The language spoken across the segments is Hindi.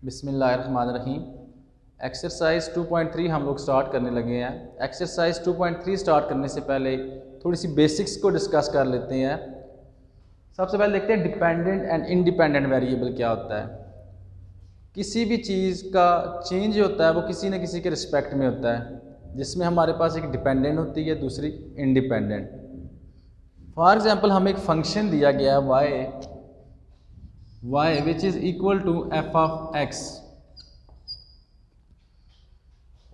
बिस्मिल्लाहिर्रहमानिर्रहीम। एक्सरसाइज 2.3 हम लोग स्टार्ट करने लगे हैं। एक्सरसाइज 2.3 स्टार्ट करने से पहले थोड़ी सी बेसिक्स को डिस्कस कर लेते हैं। सबसे पहले देखते हैं डिपेंडेंट एंड इंडिपेंडेंट वेरिएबल क्या होता है। किसी भी चीज़ का चेंज होता है वो किसी न किसी के रिस्पेक्ट में होता है, जिसमें हमारे पास एक डिपेंडेंट होती है, दूसरी इंडिपेंडेंट। फॉर एग्जांपल हमें एक फंक्शन दिया गया है y which is equal to f of x,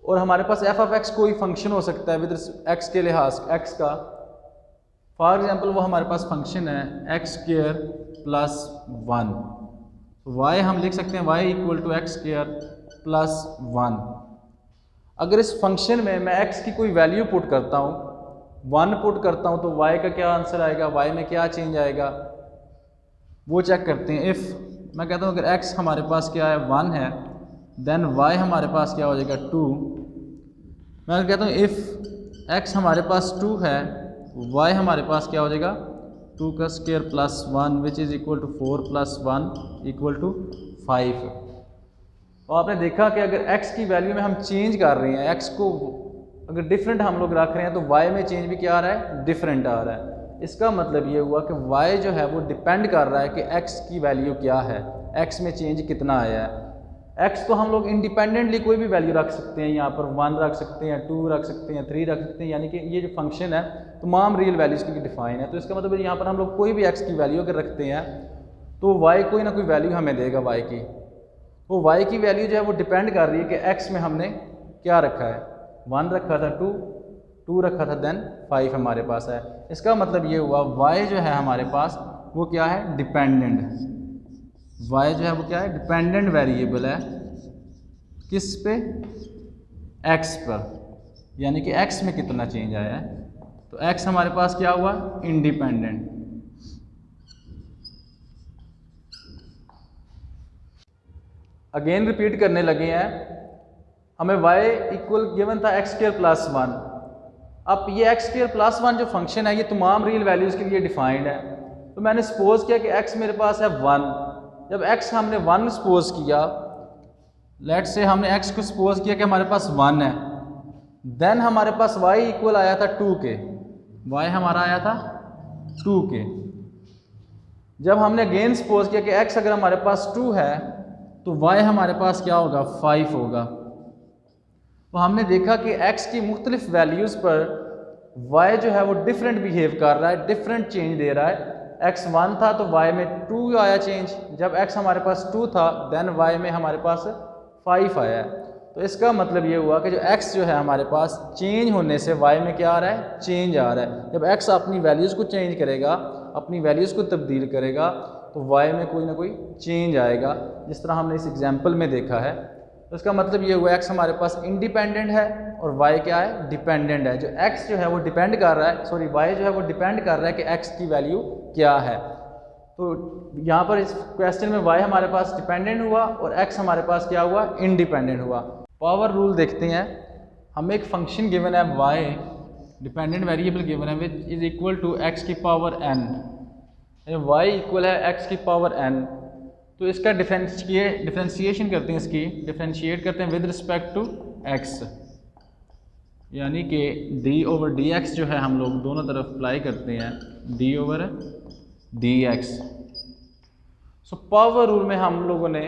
और हमारे पास एफ ऑफ एक्स कोई फंक्शन हो सकता है विद एक्स के लिहाज एक्स का। फॉर एग्जांपल वो हमारे पास फंक्शन है एक्स स्क्वायर प्लस 1। y हम लिख सकते हैं y equal to x square plus 1। अगर इस फंक्शन में मैं x की कोई वैल्यू पुट करता हूँ, 1 पुट करता हूँ, तो y का क्या आंसर आएगा, y में क्या चेंज आएगा वो चेक करते हैं। इफ़ मैं कहता हूँ अगर x हमारे पास क्या है 1 है, देन y हमारे पास क्या हो जाएगा 2। मैं कहता हूँ इफ़ x हमारे पास 2 है, y हमारे पास क्या हो जाएगा 2 का square plus 1 which is equal to 4 plus 1 equal to 5। तो आपने देखा कि अगर x की वैल्यू में हम चेंज कर रहे हैं, x को अगर डिफरेंट हम लोग रख रहे हैं, तो y में चेंज भी क्या आ रहा है, डिफरेंट आ रहा है। इसका मतलब ये हुआ कि y जो है वो डिपेंड कर रहा है कि x की वैल्यू क्या है, x में चेंज कितना आया है। x को हम लोग इंडिपेंडेंटली कोई भी वैल्यू रख सकते हैं, यहाँ पर 1 रख सकते हैं, 2 रख सकते हैं, 3 रख सकते हैं, यानी कि ये जो फंक्शन है तमाम रियल वैल्यूज़ की डिफाइन है। तो इसका मतलब यहाँ पर हम लोग कोई भी x की वैल्यू अगर रखते हैं तो y कोई ना कोई वैल्यू हमें देगा y की। वो y की वैल्यू जो है वो डिपेंड कर रही है कि x में हमने क्या रखा है, 1 रखा था, 2 रखा था, देन 5 हमारे पास है। इसका मतलब ये हुआ y जो है हमारे पास वो क्या है, डिपेंडेंट। y जो है वो क्या है, डिपेंडेंट वेरिएबल है। किस पे, x पर, यानी कि x में कितना चेंज आया है। तो x हमारे पास क्या हुआ, इंडिपेंडेंट। अगेन रिपीट करने लगे हैं। हमें y इक्वल गिवन था एक्स स्क्वायर प्लस 1। अब ये एक्स स्क्वायर प्लस 1 जो फंक्शन है ये तमाम रियल वैल्यूज़ के लिए डिफाइंड है। तो मैंने सपोज किया कि x मेरे पास है 1। जब x हमने 1 सपोज किया, लेट से हमने x को सपोज किया कि हमारे पास 1 है, देन हमारे पास y इक्वल आया था 2 के। y हमारा आया था 2 के। जब हमने अगेन सपोज किया कि x अगर हमारे पास 2 है तो y हमारे पास क्या होगा, 5 होगा। तो हमने देखा कि x की मुख्तलिफ वैल्यूज़ पर y जो है वो डिफरेंट बिहेव कर रहा है, डिफरेंट चेंज दे रहा है। x 1 था तो y में 2 आया चेंज, जब x हमारे पास 2 था देन y में हमारे पास 5 आया है। तो इसका मतलब ये हुआ कि जो x जो है हमारे पास चेंज होने से y में क्या आ रहा है, चेंज आ रहा है। जब x अपनी वैल्यूज़ को चेंज करेगा, अपनी वैल्यूज़ को तब्दील करेगा, तो y में कोई ना कोई चेंज आएगा, जिस तरह हमने इस एग्जाम्पल में देखा है। तो इसका मतलब ये हुआ x हमारे पास इंडिपेंडेंट है और y क्या है, डिपेंडेंट है। जो x जो है वो डिपेंड कर रहा है, सॉरी y जो है वो डिपेंड कर रहा है कि x की वैल्यू क्या है। तो यहाँ पर इस क्वेश्चन में y हमारे पास डिपेंडेंट हुआ और x हमारे पास क्या हुआ, इंडिपेंडेंट हुआ। पावर रूल देखते हैं। हमें एक फंक्शन गिवन है y, डिपेंडेंट वेरिएबल गिवन है which is equal to x की पावर n। y इक्वल है x की पावर n। तो इसका डिफरेंशिएशन करते हैं, इसकी डिफरेंशिएट करते हैं विद रिस्पेक्ट टू x, यानी कि d/dx जो है हम लोग दोनों तरफ अप्लाई करते हैं, d/dx। सो पावर रूल में हम लोगों ने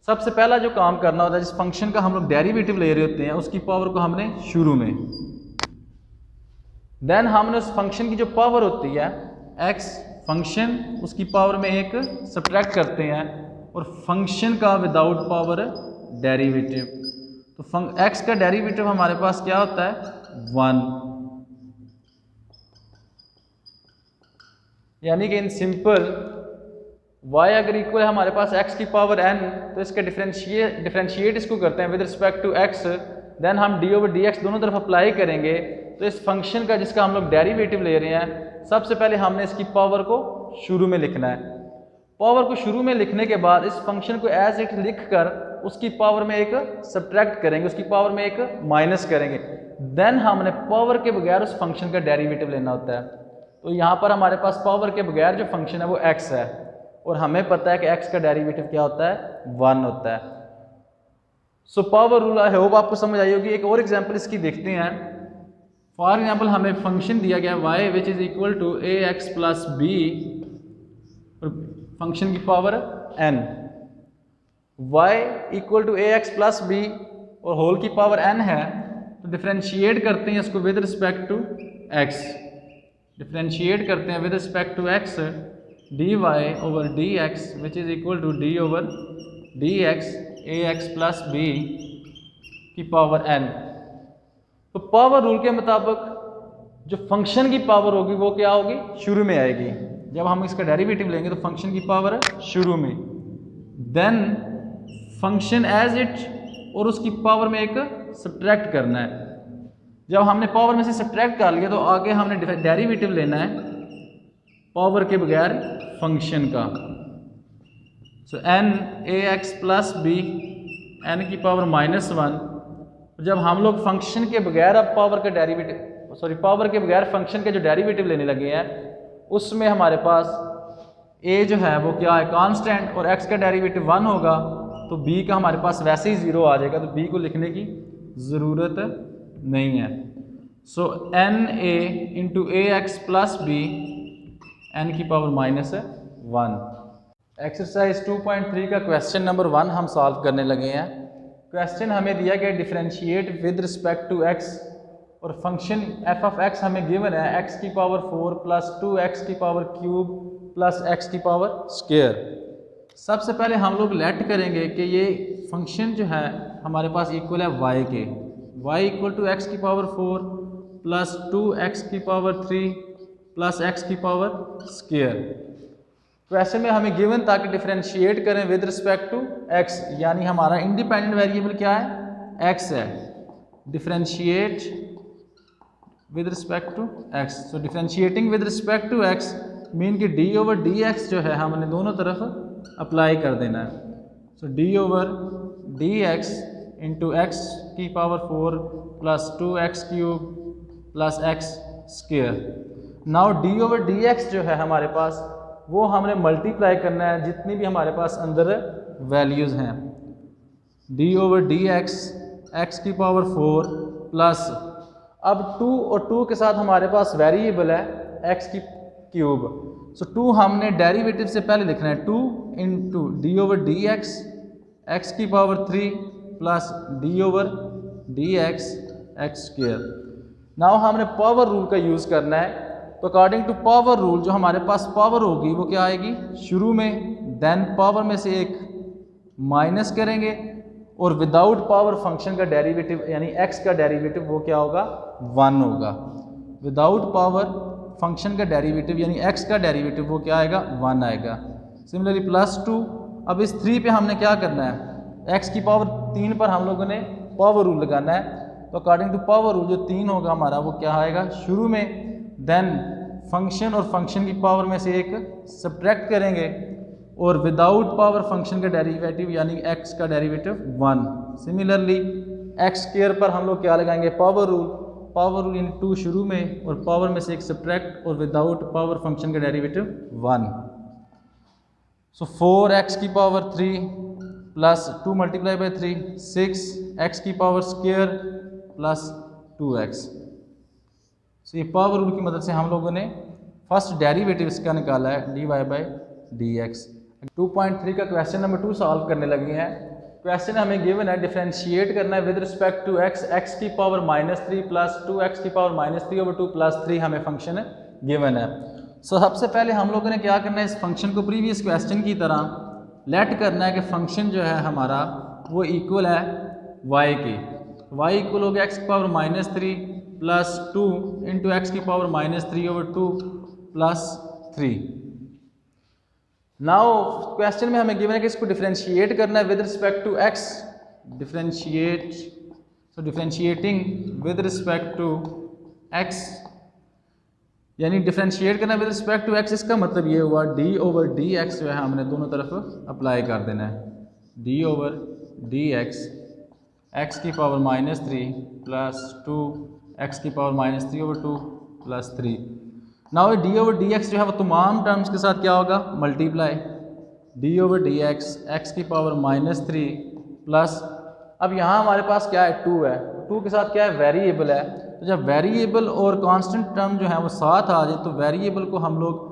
सबसे पहला जो काम करना होता है, जिस फंक्शन का हम लोग डेरिवेटिव ले रहे होते हैं उसकी पावर को हमने शुरू में, देन हमने उस फंक्शन की जो पावर होती है x फंक्शन, उसकी पावर में एक सब्ट्रैक्ट करते हैं और फंक्शन का विदाउट पावर डेरिवेटिव। तो x का डेरिवेटिव हमारे पास क्या होता है, 1। यानी कि इन सिंपल y अगर इक्वल है हमारे पास x की पावर n, तो इसका डिफरेंशिएट इसको करते हैं विद रिस्पेक्ट टू x, देन हम d/dx दोनों तरफ अप्लाई करेंगे। तो इस फंक्शन का जिसका हम लोग डेरिवेटिव ले रहे हैं, सबसे पहले हमने इसकी पावर को शुरू में लिखना है। पावर को शुरू में लिखने के बाद इस फंक्शन को एज इट लिख कर उसकी पावर में एक सब्ट्रैक्ट करेंगे, उसकी पावर में एक माइनस करेंगे, देन हमने पावर के बगैर उस फंक्शन का डेरिवेटिव लेना होता है। तो यहाँ पर हमारे पास पावर के बगैर जो फंक्शन है वो x है और हमें पता है कि x का डेरिवेटिव क्या होता है, 1 होता है। So power rule I hope आपको समझ आई होगी। एक और एग्जांपल इसकी देखते हैं। फॉर एग्जांपल हमें फंक्शन दिया गया y which is equal to ax plus b और फंक्शन की power n, y equal to ax plus b और होल की पावर n है, तो डिफरेंशिएट करते हैं इसको with respect to x, differentiate करते हैं with respect to x dy over dx which is equal to d over dx ax plus b की पावर n। तो पावर रूल के मुताबिक जो फंक्शन की पावर होगी वो क्या होगी, शुरू में आएगी। जब हम इसका डेरिवेटिव लेंगे तो फंक्शन की पावर शुरू में, देन फंक्शन एज इट और उसकी पावर में एक सब्ट्रैक्ट करना है। जब हमने पावर में से सब्ट्रैक्ट कर लिया तो आगे हमने डेरिवेटिव लेना है पावर के बगैर फंक्शन का। सो n ax plus b n की पावर -1। जब हम लोग फंक्शन के बगैर अब पावर का डेरिवेटिव पावर के बगैर फंक्शन के जो डेरिवेटिव लेने लगे हैं उसमें हमारे पास a जो है वो क्या है, कांस्टेंट, और x का डेरिवेटिव 1 होगा तो b का हमारे पास वैसे ही 0 आ जाएगा, तो b को लिखने की ज़रूरत नहीं है। सो n a into ax plus b n की पावर -1। एक्सरसाइज 2.3 का क्वेश्चन नंबर 1 हम सॉल्व करने लगे हैं। क्वेश्चन हमें दिया गया differentiate with respect to x और फंक्शन f ऑफ x हमें गिवन है x की पावर 4 प्लस 2x की पावर क्यूब प्लस x की पावर स्क्वायर। सबसे पहले हम लोग लेट करेंगे कि ये फंक्शन जो है हमारे पास इक्वल है y के, y इक्वल टू x की पावर 4 प्लस 2x की पावर 3 प्लस x की पावर स्क्वायर। क्वेश्चन में हमें गिवन था कि डिफरेंशिएट करें विद रिस्पेक्ट टू x, यानी हमारा इंडिपेंडेंट वेरिएबल क्या है, x है। Differentiate with respect to x, so differentiating with respect to x mean कि d ओवर dx जो है हमने दोनों तरफ अप्लाई कर देना है। सो d over dx into x की power 4 plus 2x cube plus x square. Now d over dx जो है हमारे पास वो हमने मल्टीप्लाई करना है जितनी भी हमारे पास अंदर वैल्यूज़ हैं। d ओवर dx x की पावर 4 प्लस, अब 2 और 2 के साथ हमारे पास वेरिएबल है x की क्यूब। सो 2 हमने डेरिवेटिव से पहले लिखना है 2 into D over D X की power 3 plus d over dx x square. Now हमने पावर रूल का यूज़ करना है, तो अकॉर्डिंग टू पावर रूल जो हमारे पास पावर होगी वो क्या आएगी शुरू में, देन पावर में से एक माइनस करेंगे और विदाउट पावर फंक्शन का डेरिवेटिव यानी x का डेरिवेटिव वो क्या होगा, 1 होगा। विदाउट पावर फंक्शन का डेरिवेटिव यानी x का डेरिवेटिव वो क्या आएगा, 1 आएगा। सिमिलरली प्लस 2, अब इस 3 पे हमने क्या करना है, x की पावर 3 पर हम लोगों ने पावर रूल लगाना है, तो अकॉर्डिंग टू पावर रूल जो 3 होगा हमारा वो क्या आएगा शुरू में, देन फंक्शन और फंक्शन की पावर में से एक सब्ट्रैक्ट करेंगे और विदाउट पावर फंक्शन का डेरिवेटिव यानी x का डेरिवेटिव 1। सिमिलरली x स्क्वायर पर हम लोग क्या लगाएंगे, पावर रूल इन 2 शुरू में और पावर में से एक सब्ट्रैक्ट और विदाउट पावर फंक्शन का डेरिवेटिव 1। सो 4x की power 3 plus 2 multiply by 3 6x की पावर स्क्वायर प्लस 2x। सो ये पावर रूल की मदद से हम लोगों ने फर्स्ट डेरिवेटिव इसका निकाला है dy बाई dx। 2.3 का क्वेश्चन नंबर 2 सॉल्व करने लगे हैं। क्वेश्चन हमें गिवन है डिफरेंशिएट करना है विद रिस्पेक्ट टू x की पावर -3 प्लस 2x की पावर -3 ओवर 2 प्लस 3 हमें फंक्शन गिवन है। सो सबसे पहले हम लोगों ने क्या करना है, इस फंक्शन को प्रीवियस क्वेश्चन की तरह लेट करना है कि फंक्शन जो है हमारा वो इक्वल है y के। y इक्वल हो गया x की पावर -3 प्लस 2 इंटू एक्स की power -3 over 2 plus 3। Now question में हमें गिवन है कि इसको डिफरेंशिएट करना है with respect to x, differentiating with respect to x यानी डिफरेंशिएट करना विद रिस्पेक्ट टू x, इसका मतलब ये हुआ d ओवर dx जो है हमने दोनों तरफ अप्लाई कर देना है। d ओवर dx x की पावर -3 प्लस 2 x की power -3 over 2 plus 3। Now d over dx जो है वो तमाम टर्म्स के साथ क्या होगा, multiply. D over D X की पावर -3 प्लस, अब यहाँ हमारे पास क्या है 2 है, 2 के साथ क्या है वेरिएबल है, तो जब वेरिएबल और कांस्टेंट टर्म जो है वो साथ आ जाए तो वेरिएबल को हम लोग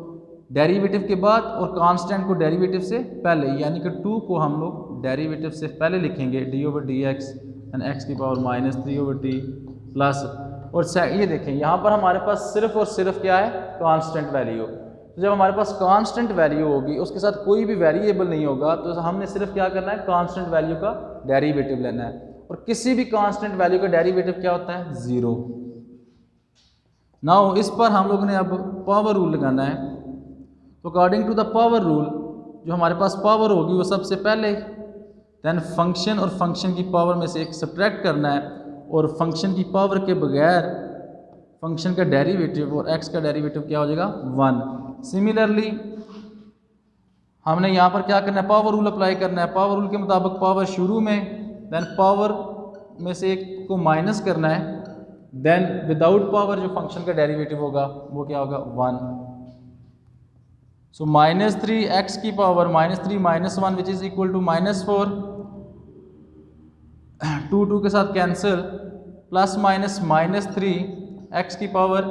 डेरिवेटिव के बाद और कांस्टेंट को डेरिवेटिव से पहले, यानी कि 2 को हम लोग डेरिवेटिव से पहले लिखेंगे D over D x and x की पावर -3 ओवर टी प्लस, और ये देखें यहाँ पर हमारे पास सिर्फ और सिर्फ क्या है कांस्टेंट वैल्यू। तो जब हमारे पास कांस्टेंट वैल्यू होगी उसके साथ कोई भी वेरिएबल नहीं होगा तो हमने सिर्फ क्या करना है कांस्टेंट वैल्यू का डेरिवेटिव लेना है, और किसी भी कांस्टेंट वैल्यू का डेरिवेटिव क्या होता है 0। नाउ इस पर हम लोगों ने अब पावर रूल लगाना है, तो according to the power rule जो हमारे पास पावर होगी वो सबसे पहले देन फंक्शन और फंक्शन की पावर में से एक सब्ट्रैक्ट करना है, और फंक्शन की पावर के बगैर फंक्शन का डेरिवेटिव और एक्स का डेरिवेटिव क्या हो जाएगा 1। सिमिलरली हमने यहाँ पर क्या करना है पावर रूल अप्लाई करना है, पावर रूल के मुताबिक पावर शुरू में, देन पावर में से एक को माइनस करना है, देन विदाउट पावर जो फंक्शन का डेरिवेटिव होगा वो क्या होगा 1। सो -3 एक्स की power -3 -1 which is equal to -4, 2 के साथ कैंसिल, प्लस माइनस -3 एक्स की पावर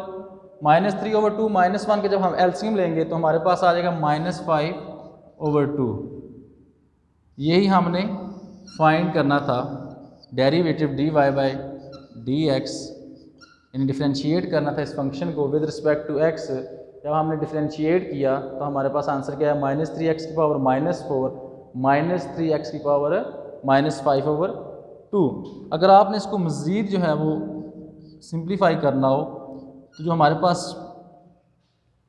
-3 ओवर 2 -1 के जब हम एलसीएम लेंगे तो हमारे पास आ जाएगा -5 ओवर 2। यही हमने फाइंड करना था derivative dy by D x, यानी डिफ्रेंशिएट करना था इस फंक्शन को विद रिस्पेक्ट टू x। जब हमने डिफ्रेंशिएट किया तो हमारे पास आंसर क्या है -3 एक्स की पावर -4 -3 एक्स की पावर -5 ओवर 2। अगर आपने इसको मज़ीद जो है वो सिंप्लीफाई करना हो तो जो हमारे पास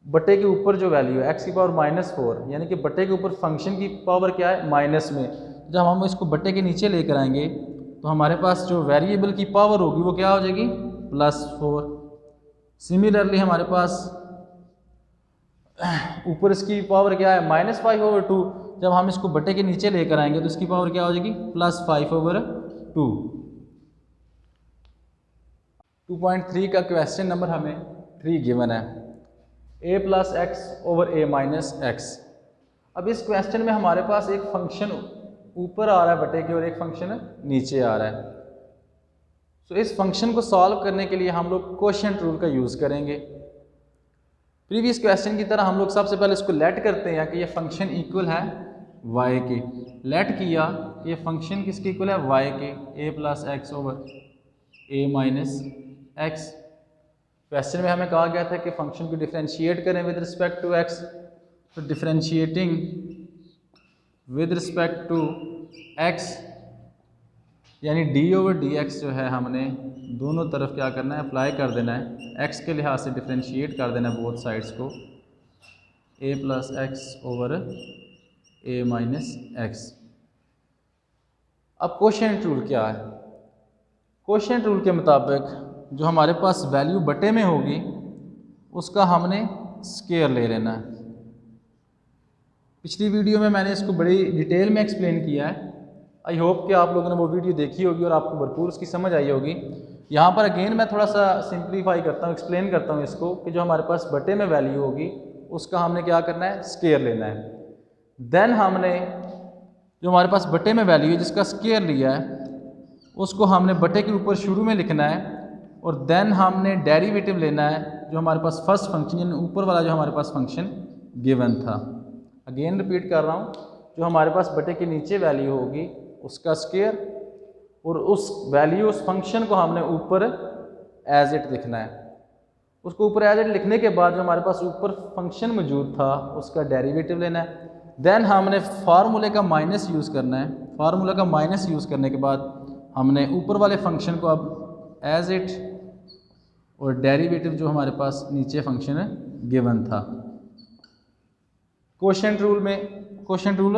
बटे के ऊपर जो वैल्यू है एक्स की पावर -4, यानी कि बटे के ऊपर फंक्शन की पावर क्या है माइनस में, जब हम इसको बटे के नीचे लेकर आएंगे तो हमारे पास जो वेरिएबल की पावर होगी वो क्या हो जाएगी +4। सिमिलरली हमारे पास ऊपर इसकी पावर क्या है -5 ओवर 2, जब हम इसको बटे के नीचे लेकर आएंगे तो इसकी पावर क्या हो जाएगी +5 ओवर 2। 2.3 का क्वेश्चन नंबर हमें 3 गिवन है, a plus x over a minus x. अब इस क्वेश्चन में हमारे पास एक फंक्शन ऊपर आ रहा है बटे के और एक फंक्शन नीचे आ रहा है। तो इस फंक्शन को सॉल्व करने के लिए हम लोग कोशेंट रूल का यूज़ करेंगे। प्रीवियस क्वेश्चन की तरह हम लोग सबसे पहले इसको लेट करते हैं कि ये फंक्शन इक्वल है y के। लेट किया कि ये फंक्शन किसके इक्वल है y के, a plus x over a minus x. Question में हमें कहा गया था कि फंक्शन को डिफरेंशिएट करें विद रिस्पेक्ट टू x, तो differentiating with respect to x यानी डी ओवर डी एक्स जो है हमने दोनों तरफ क्या करना है अप्लाई कर देना है, x के लिहाज से डिफरेंशिएट कर देना है बोथ साइड्स को, a plus x over a minus x. अब कोशेंट रूल क्या है? कोशेंट रूल के मुताबिक जो हमारे पास वैल्यू बटे में होगी उसका हमने स्क्वायर ले लेना है। पिछली वीडियो में मैंने इसको बड़ी डिटेल में एक्सप्लेन किया है। आई होप कि आप लोगों ने वो वीडियो देखी होगी और आपको भरपूर उसकी समझ आई होगी। यहाँ पर अगेन मैं थोड़ा सा सिंप्लीफाई करता हूँ, एक्सप्लेन करता हूँ इसको कि जो हमारे पास बटे में वैल्यू होगी उसका हमने क्या करना है स्क्वायर लेना है। देन हमने जो हमारे पास बटे में वैल्यू है जिसका स्क्वायर लिया है उसको हमने बटे के ऊपर शुरू में लिखना है, और देन हमने डेरिवेटिव लेना है जो हमारे पास फर्स्ट फंक्शन यानी ऊपर वाला जो हमारे पास फंक्शन गिवन था। अगेन रिपीट कर रहा हूँ, जो हमारे पास बटे के नीचे वैल्यू होगी उसका स्क्वायर, और उस वैल्यू उस फंक्शन को हमने ऊपर एज इट लिखना है। उसको ऊपर एज इट लिखने के बाद जो हमारे पास ऊपर फंक्शन मौजूद था उसका डेरिवेटिव लेना है। देन हमने फार्मूले का माइनस यूज़ करना है। फार्मूला का माइनस यूज़ करने के बाद हमने ऊपर वाले फंक्शन को अब एज इट और डेरिवेटिव जो हमारे पास नीचे फंक्शन है गिवन था। कोशेंट रूल में कोशेंट रूल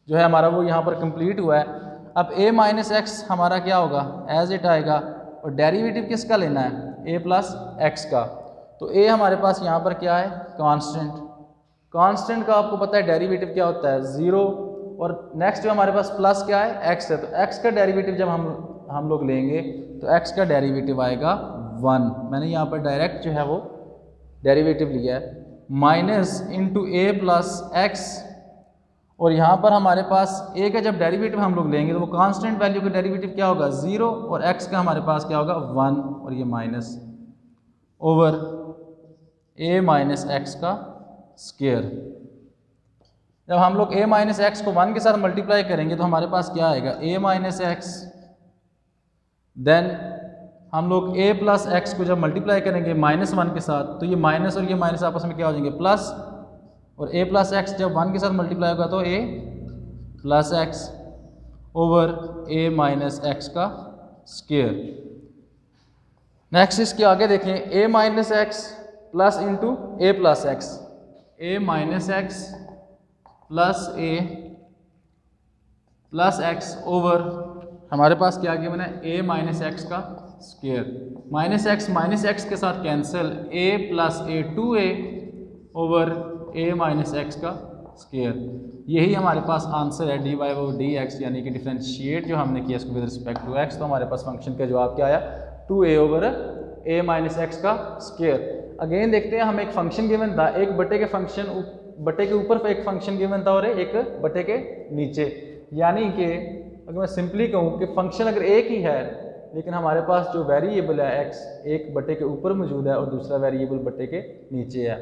जो है हमारा वो यहाँ पर कंप्लीट हुआ है। अब a माइनस एक्स हमारा क्या होगा एज इट आएगा, और डेरिवेटिव किसका लेना है a प्लस एक्स का। तो a हमारे पास यहाँ पर क्या है कांस्टेंट। कांस्टेंट का आपको पता है डेरिवेटिव क्या होता है 0, और नेक्स्ट जो हमारे पास प्लस क्या है x है, तो x का डेरिवेटिव जब हम लोग लेंगे तो x का डेरिवेटिव आएगा 1। मैंने यहाँ पर डायरेक्ट जो है वो डेरिवेटिव लिया है। Minus into a plus x और यहाँ पर हमारे पास a का जब डेरिवेटिव हम लोग लेंगे तो वो कांस्टेंट वैल्यू का डेरिवेटिव क्या होगा 0 और x का हमारे पास क्या होगा 1 और ये minus over a minus x का स्क्वायर। जब हम लोग a माइनस एक्स को 1 के साथ मल्टीप्लाई करेंगे तो हमारे पास क्या आएगा a माइनस एक्स, देन हम लोग a प्लस एक्स को जब मल्टीप्लाई करेंगे -1 के साथ तो ये माइनस और ये माइनस आपस में क्या हो जाएंगे प्लस, और a प्लस एक्स जब 1 के साथ मल्टीप्लाई होगा तो a plus x over a minus x का स्क्वायर। नेक्स्ट इसके आगे देखें a minus x plus into a plus x, a minus x plus a plus x over हमारे पास क्या गिवन है a माइनस एक्स का स्क्वायर। माइनस एक्स के साथ cancel, a plus a 2a over a minus x का स्क्वायर। यही हमारे पास आंसर है dy ओवर dx, यानी कि डिफरेंशिएट जो हमने किया इसको विद रिस्पेक्ट टू x, तो हमारे पास फंक्शन का जवाब क्या आया 2a over a minus x का स्क्वायर। अगेन देखते हैं हमें एक फंक्शन गिवन था, एक बटे के ऊपर एक फंक्शन गिवन था और एक बटे के नीचे, यानी कि अगर मैं सिंपली कहूँ कि फंक्शन अगर एक ही है लेकिन हमारे पास जो वेरिएबल है x एक बटे के ऊपर मौजूद है और दूसरा वेरिएबल बटे के नीचे है।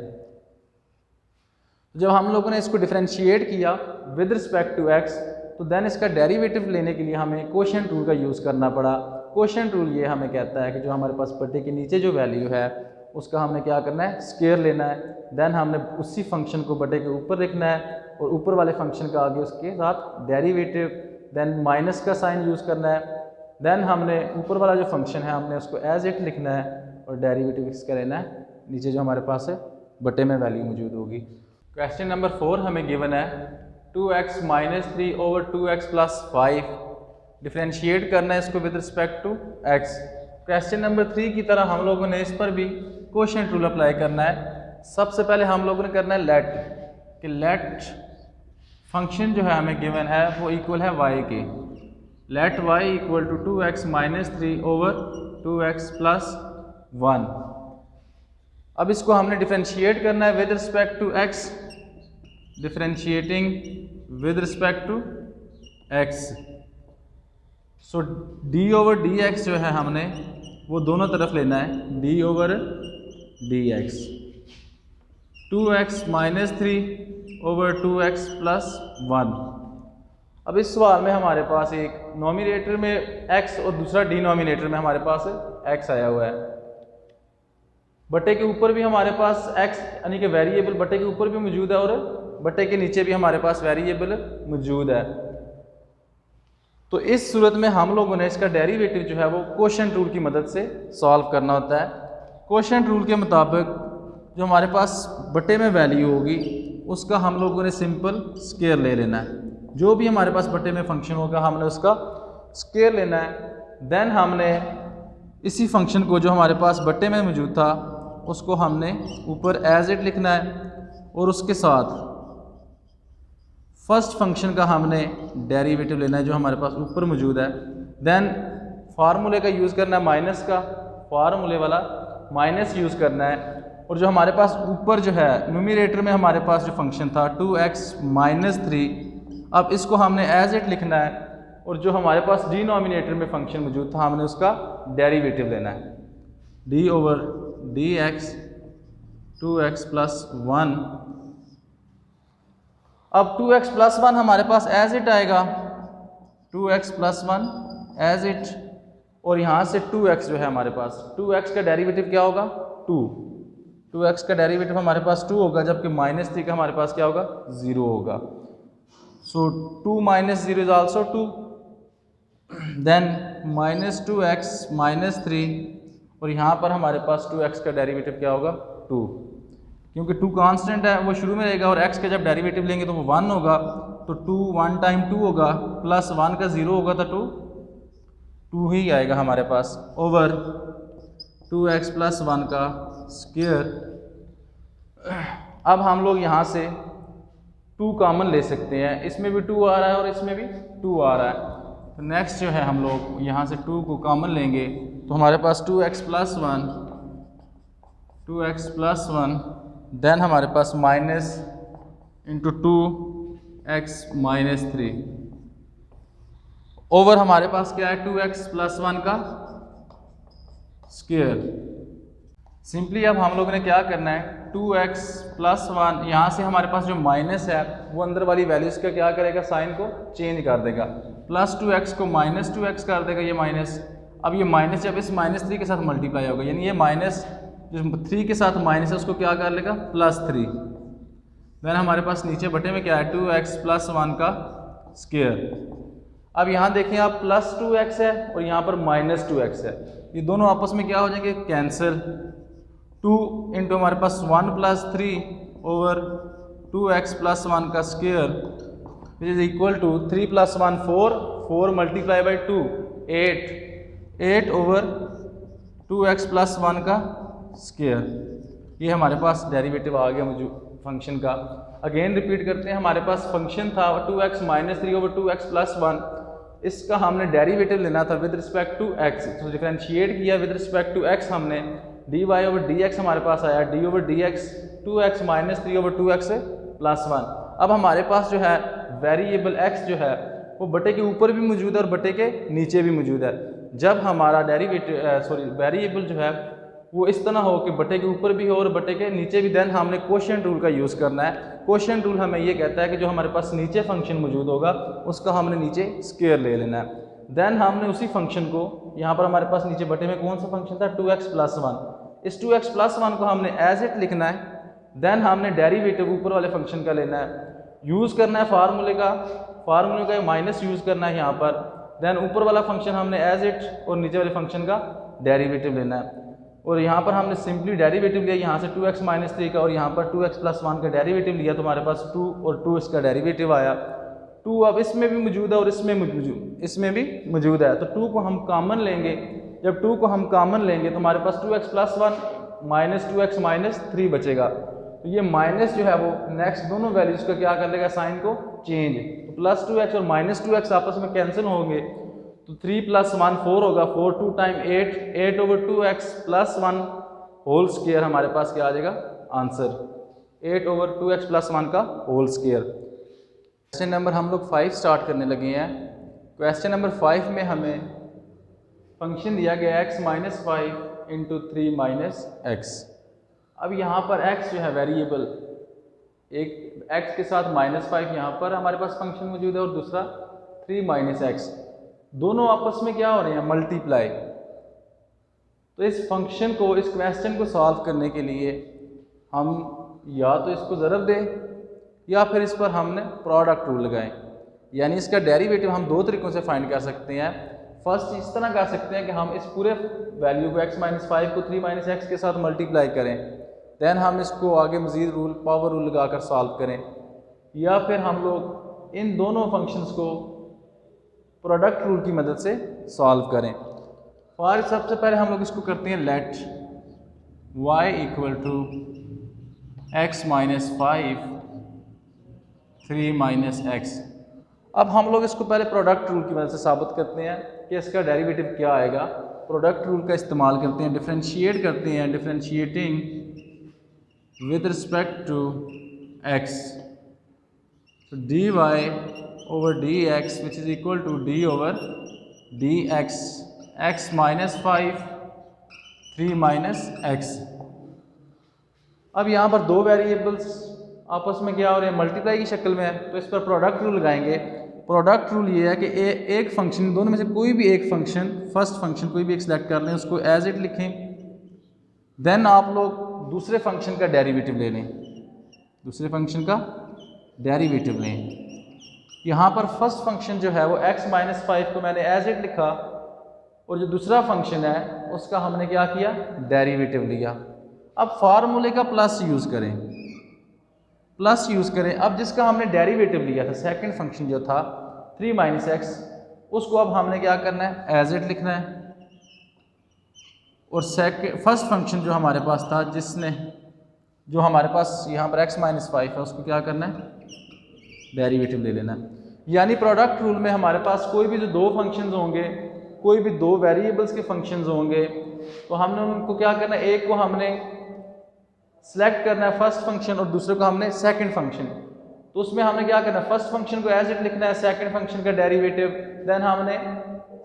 जब हम लोगों ने इसको डिफरेंशिएट किया विद रिस्पेक्ट टू x तो देन इसका डेरिवेटिव लेने के लिए हमें कोशिएंट रूल का यूज़ करना पड़ा। कोशिएंट रूल ये हमें कहता है कि जो हमारे पास बटे के नीचे जो वैल्यू है उसका हमने क्या करना है स्क्वायर लेना है, देन हमने उसी फंक्शन को बटे के ऊपर लिखना है और ऊपर वाले फंक्शन का आगे उसके साथ डेरिवेटिव, देन माइनस का साइन यूज़ करना है, देन हमने ऊपर वाला जो फंक्शन है हमने उसको एज इट लिखना है और डेरिवेटिव इसका लेना है नीचे जो हमारे पास है बटे में वैल्यू मौजूद होगी। क्वेश्चन नंबर 4 हमें गिवन है 2x minus 3 over 2x plus 5, differentiate करना है इसको with respect to x। Question number 3 की तरह हम लोगों ने इस पर भी कोशिएंट रूल अप्लाई करना है। सबसे पहले हम लोगों ने करना है लेट फंक्शन जो है हमें गिवन है वो इक्वल है y के, let y equal to 2x minus 3 over 2x plus 1। अब इसको हमने डिफरेंशिएट करना है with respect to x, differentiating with respect to x। So d over dx जो है हमने वो दोनों तरफ लेना है, d over dx। 2x minus 3 over 2x plus 1। अब इस सवाल में हमारे पास एक नोमिनेटर में x और दूसरा डिनोमिनेटर में हमारे पास x आया हुआ है। बटे के ऊपर भी हमारे पास x यानी कि वेरिएबल बटे के ऊपर भी मौजूद है और बटे के नीचे भी हमारे पास वेरिएबल मौजूद है। तो इस सूरत में हम लोगों ने इसका डेरिवेटिव जो है वो कोशिएंट रूल की मदद से सॉल्व करना होता है। कोशिएंट रूल के मुताबिक जो हमारे पास बटे में वैल्यू होगी उसका हम लोगों ने सिंपल स्क्वायर ले लेना है। जो भी हमारे पास बटे में फंक्शन होगा हमने उसका स्क्वायर लेना है, देन हमने इसी फंक्शन को जो हमारे पास बटे में मौजूद था उसको हमने ऊपर एज इट लिखना है और उसके साथ फर्स्ट फंक्शन का हमने डेरिवेटिव लेना है जो हमारे पास ऊपर मौजूद है, देन फार्मूले का यूज़ करना है माइनस का, फार्मूले वाला माइनस यूज़ करना है। और जो हमारे पास ऊपर जो है न्यूमरेटर में हमारे पास जो फंक्शन था 2x माइनस 3, अब इसको हमने एज इट लिखना है और जो हमारे पास डिनोमिनेटर में फंक्शन मौजूद था हमने उसका डेरिवेटिव लेना है, d over dx 2x plus 1। अब 2x प्लस 1 हमारे पास एज इट आएगा, 2x प्लस 1 एज इट, और यहाँ से 2x जो है हमारे पास 2x का डेरिवेटिव क्या होगा 2x का डेरिवेटिव हमारे पास 2 होगा, जबकि माइनस 3 का हमारे पास क्या होगा 0 होगा। So 2 minus 0 is also 2, then minus 2x minus 3, और यहाँ पर हमारे पास 2x का डेरिवेटिव क्या होगा 2, क्योंकि 2 कांस्टेंट है वो शुरू में रहेगा और x का जब डेरिवेटिव लेंगे तो वो 1 होगा, तो 2 1 टाइम 2 होगा प्लस 1 का 0 होगा तो 2 ही आएगा हमारे पास ओवर 2x प्लस 1 का स्क्वायर। अब हम लोग यहाँ से 2 कॉमन ले सकते हैं, इसमें भी 2 आ रहा है और इसमें भी 2 आ रहा है। तो नेक्स्ट जो है हम लोग यहाँ से 2 को कॉमन लेंगे तो हमारे पास 2x प्लस 1, देन हमारे पास minus into 2 X minus 3 over हमारे पास क्या है 2x प्लस 1 का स्क्वायर। सिंपली अब हम लोगों ने क्या करना है 2x प्लस 1, यहाँ से हमारे पास जो माइनस है वो अंदर वाली वैल्यूज का क्या करेगा, साइन को चेंज कर देगा। प्लस 2x को माइनस 2x कर देगा ये माइनस। अब ये माइनस जब इस माइनस 3 के साथ मल्टीप्लाई होगा, यानी ये माइनस जो 3 के साथ माइनस है उसको क्या कर लेगा प्लस 3। देन हमारे पास नीचे बटे में क्या है 2x प्लस 1 का स्क्वायर। अब यहाँ देखें आप प्लस 2x है और यहाँ पर माइनस 2x है, ये दोनों आपस में क्या हो जाएंगे कैंसिल। 2 इंटू हमारे पास 1 प्लस 3 ओवर 2x प्लस 1 का square which is equal to 3 plus 1 4, 4 multiply by 2 8 over 2x plus 1 का स्क्वायर। ये हमारे पास डेरिवेटिव आ गया मुझे फंक्शन का। अगेन रिपीट करते हैं, हमारे पास फंक्शन था 2x minus 3 over 2x plus 1, इसका हमने डेरिवेटिव लेना था विद रिस्पेक्ट टू x, तो डिफरेंशिएट किया विद रिस्पेक्ट टू x हमने, dy ओवर dx हमारे पास आया d over dx 2x minus 3 over 2x plus 1। अब हमारे पास जो है वेरिएबल x जो है वो बटे के ऊपर भी मौजूद है और बटे के नीचे भी मौजूद है। जब हमारा वेरिएबल जो है वो इस तरह हो कि बटे के ऊपर भी हो और बटे के नीचे भी, देन हमने कोशिएंट रूल का यूज़ करना है। कोशिएंट रूल हमें ये कहता है कि जो हमारे पास नीचे फंक्शन मौजूद होगा उसका हमने नीचे स्क्वायर ले लेना है। देन हमने उसी फंक्शन को यहाँ पर हमारे पास नीचे बटे में कौन सा फंक्शन था 2x प्लस 1, इस 2x प्लस 1 को हमने एज इट लिखना है। देन हमने डेरिवेटिव ऊपर वाले फंक्शन का लेना है, यूज़ करना है फार्मूले का माइनस यूज़ करना है यहाँ पर। देन ऊपर वाला फंक्शन हमने एज इट और नीचे वाले फंक्शन का डेरिवेटिव लेना है। और यहाँ पर हमने सिंपली डेरिवेटिव लिया यहाँ से 2x माइनस 3 का और यहाँ पर 2x प्लस 1 का डेरिवेटिव लिया, तो हमारे पास 2 और 2 इसका डेरिवेटिव आया। 2 अब इसमें भी मौजूद है और इसमें भी मौजूद है, तो 2 को हम कॉमन लेंगे। जब 2 को हम कॉमन लेंगे तो हमारे पास 2x plus 1 minus 2x minus 3 बचेगा। तो ये माइनस जो है वो नेक्स्ट दोनों वैल्यूज का क्या कर लेगा, साइन को चेंज। तो प्लस 2x और माइनस 2x आपस में कैंसिल होंगे, तो 3 प्लस 1 4 होगा, 4 2 time 8 over 2x plus 1 whole square हमारे पास क्या आ जाएगा आंसर 8 ओवर 2x प्लस 1 का होल स्क्वायर। क्वेश्चन नंबर हम लोग 5 स्टार्ट करने लगे हैं। क्वेश्चन नंबर 5 में हमें फंक्शन दिया गया x minus 5 into 3 minus x. अब यहाँ पर x जो है वेरिएबल, एक x के साथ माइनस 5 यहाँ पर हमारे पास फंक्शन मौजूद है और दूसरा 3 माइनस एक्स, दोनों आपस में क्या हो रहे हैं मल्टीप्लाई। तो इस फंक्शन को, इस क्वेश्चन को सॉल्व करने के लिए हम या तो इसको ज़रब दें या फिर इस पर हमने प्रोडक्ट रूल लगाएं। यानी इसका डेरिवेटिव हम दो तरीक़ों से फाइंड कर सकते हैं। फर्स्ट इस तरह कर सकते हैं कि हम इस पूरे वैल्यू को x माइनस 5 को 3 माइनस एक्स के साथ मल्टीप्लाई करें, दैन हम इसको आगे मज़ीद रूल पावर रूल लगा कर सॉल्व करें, या फिर हम लोग इन दोनों फंक्शंस को प्रोडक्ट रूल की मदद से सॉल्व करें। और सबसे पहले हम लोग इसको करते हैं let y equal to x minus 5 3 minus x. अब हम लोग इसको पहले प्रोडक्ट रूल की मदद से साबित करते हैं कि इसका डेरिवेटिव क्या आएगा। प्रोडक्ट रूल का इस्तेमाल करते हैं, डिफरेंशिएट करते हैं, differentiating with respect to x, तो dy over dx which is equal to d over dx x minus 5 3 minus x. अब यहाँ पर दो वेरिएबल्स आपस में क्या हो रहे हैं मल्टीप्लाई की शक्ल में है, तो इस पर प्रोडक्ट रूल लगाएंगे। प्रोडक्ट रूल ये है कि एक फंक्शन, दोनों में से कोई भी एक फंक्शन, फर्स्ट फंक्शन कोई भी एक सिलेक्ट कर लें, उसको एज इट लिखें, देन आप लोग दूसरे फंक्शन का डेरिवेटिव ले लें, दूसरे फंक्शन का डेरिवेटिव लें। यहाँ पर फर्स्ट फंक्शन जो है वो x माइनस 5 को मैंने एज इट लिखा और जो दूसरा फंक्शन है उसका हमने क्या किया डेरिवेटिव लिया। अब फार्मूले का प्लस यूज़ करें, प्लस यूज़ करें। अब जिसका हमने डेरिवेटिव लिया था सेकंड फंक्शन जो था 3 माइनस एक्स, उसको अब हमने क्या करना है एज इट लिखना है। और फर्स्ट फंक्शन जो हमारे पास था, जिसने जो हमारे पास यहाँ पर x माइनस 5 है, उसको क्या करना है डेरिवेटिव ले लेना है। यानी प्रोडक्ट रूल में हमारे पास कोई भी जो दो फंक्शंस होंगे, कोई भी दो वेरिएबल्स के फंक्शंस होंगे, तो हमने उनको क्या करना है, एक को हमने सेलेक्ट करना है फर्स्ट फंक्शन और दूसरे को हमने सेकंड फंक्शन। तो उसमें हमने क्या करना है, फर्स्ट फंक्शन को एज इट लिखना है, सेकंड फंक्शन का डेरिवेटिव, देन हमने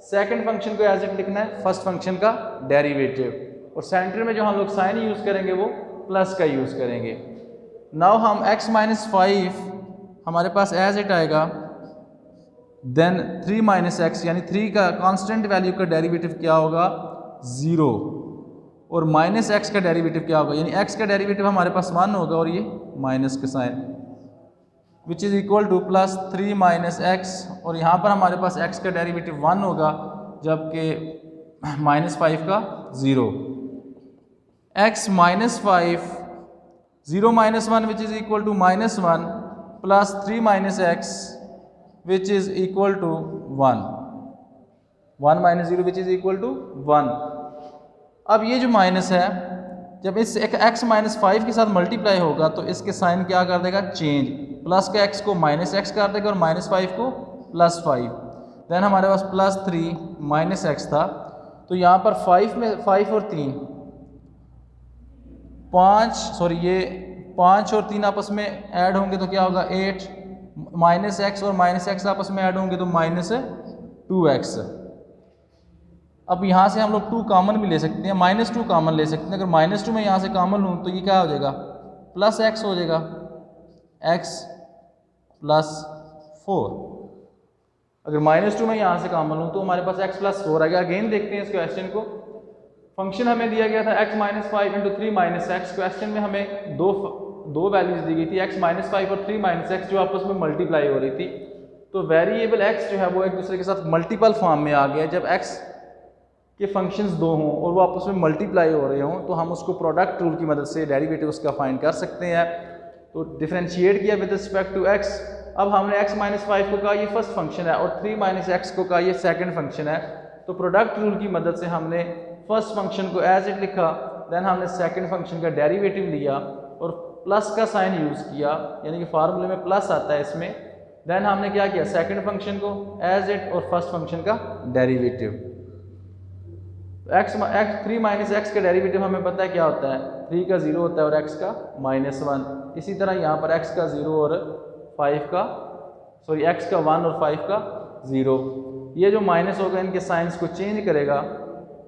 सेकंड फंक्शन को एज इट लिखना है, फर्स्ट फंक्शन का डेरिवेटिव, और सेंटर में जो हम लोग साइन यूज़ करेंगे वो प्लस का यूज़ करेंगे। नाउ हम x माइनस 5 हमारे पास एज इट आएगा, देन 3 माइनस एक्स यानी 3 का कांस्टेंट वैल्यू का डेरिवेटिव क्या होगा 0, और माइनस एक्स का डेरिवेटिव क्या होगा, यानी x का डेरिवेटिव हमारे पास 1 होगा और ये माइनस का sign, which is equal to plus 3 minus x, और यहाँ पर हमारे पास x का डेरिवेटिव 1 होगा जबकि माइनस 5 का 0। x minus 5 0 minus 1 which is equal to minus 1 plus 3 minus x which is equal to 1, 1 minus 0 which is equal to 1। अब ये जो माइनस है जब इस एक x माइनस 5 के साथ मल्टीप्लाई होगा तो इसके साइन क्या कर देगा, चेंज, प्लस का x को माइनस x कर देगा और माइनस 5 को प्लस 5, देन हमारे पास प्लस 3 माइनस x था, तो यहाँ पर 5 में 5 और 3 ये 5 और 3 आपस में ऐड होंगे तो क्या होगा 8, माइनस एक्स और माइनस एक्स आपस में ऐड होंगे तो माइनस 2x। अब यहाँ से हम लोग 2 कॉमन भी ले सकते हैं, माइनस 2 कॉमन ले सकते हैं, अगर माइनस 2 में यहाँ से कॉमन लूँ तो ये क्या हो जाएगा प्लस x हो जाएगा, x प्लस 4। अगर माइनस 2 में यहाँ से कॉमन लूँ तो हमारे पास x प्लस 4 आ गया। अगेन देखते हैं इस क्वेश्चन को, फंक्शन हमें दिया गया था x minus 5 into 3 minus x, question में हमें दो वैल्यूज दी गई थी x माइनस 5 और 3 माइनस एक्स जो आपस में मल्टीप्लाई हो रही थी, तो वेरिएबल x जो है वो एक दूसरे के साथ मल्टीपल फॉर्म में आ गया। जब x के फंक्शंस 2 हों और वो आपस में मल्टीप्लाई हो रहे हों तो हम उसको प्रोडक्ट रूल की मदद से डेरिवेटिव उसका फाइंड कर सकते हैं। तो डिफरेंशिएट किया विद रिस्पेक्ट टू x, अब हमने x माइनस 5 को कहा ये फर्स्ट फंक्शन है और 3 माइनस एक्स को कहा ये सेकेंड फंक्शन है, तो प्रोडक्ट रूल की मदद से हमने फर्स्ट फंक्शन को एज इट लिखा, देन हमने सेकंड फंक्शन का डेरिवेटिव लिया और प्लस का साइन यूज़ किया, यानी कि फार्मूले में प्लस आता है इसमें, देन हमने क्या किया सेकंड फंक्शन को एज इट और फर्स्ट फंक्शन का डेरिवेटिव। x 3 माइनस एक्स का डेरिवेटिव हमें पता है क्या होता है, 3 का 0 होता है और x का माइनस 1। इसी तरह यहाँ पर x का 0 और 5 का x का 1 और 5 का 0, ये जो माइनस होगा इनके साइंस को चेंज करेगा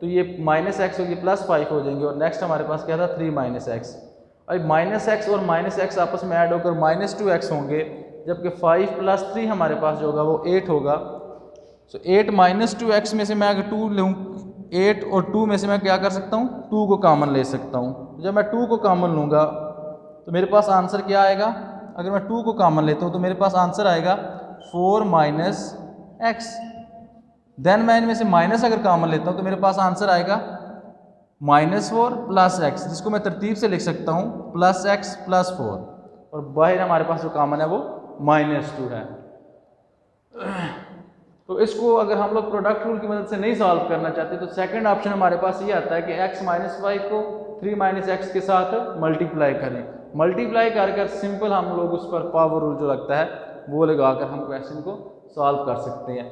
तो ये माइनस एक्स होगी प्लस 5 हो जाएंगे, और नेक्स्ट हमारे पास क्या था 3 माइनस एक्स। अब माइनस एक्स और माइनस एक्स आपस में ऐड होकर माइनस 2x होंगे, जबकि 5 प्लस 3 हमारे पास जो होगा वो 8 होगा। सो 8 माइनस 2x में से मैं अगर 2 लूँ, 8 और 2 में से मैं क्या कर सकता हूँ 2 को कॉमन ले सकता हूँ। जब मैं 2 को कॉमन लूँगा तो मेरे पास आंसर क्या आएगा, अगर मैं 2 को कॉमन लेता हूँ तो मेरे पास आंसर आएगा 4 माइनस एक्स। देन मैं इनमें से माइनस अगर कॉमन लेता हूँ तो मेरे पास आंसर आएगा -4 प्लस एक्स, जिसको मैं तरतीब से लिख सकता हूँ प्लस एक्स प्लस 4, और बाहर हमारे पास जो कॉमन है वो -2 है। तो इसको अगर हम लोग प्रोडक्ट रूल की मदद से नहीं सॉल्व करना चाहते तो सेकंड ऑप्शन हमारे पास ये आता है कि x माइनस 5 को 3 माइनस एक्स के साथ मल्टीप्लाई करें, मल्टीप्लाई कर सिंपल हम लोग उस पर पावर रूल जो लगता है वो लगाकर हम क्वेश्चन को सॉल्व कर सकते हैं।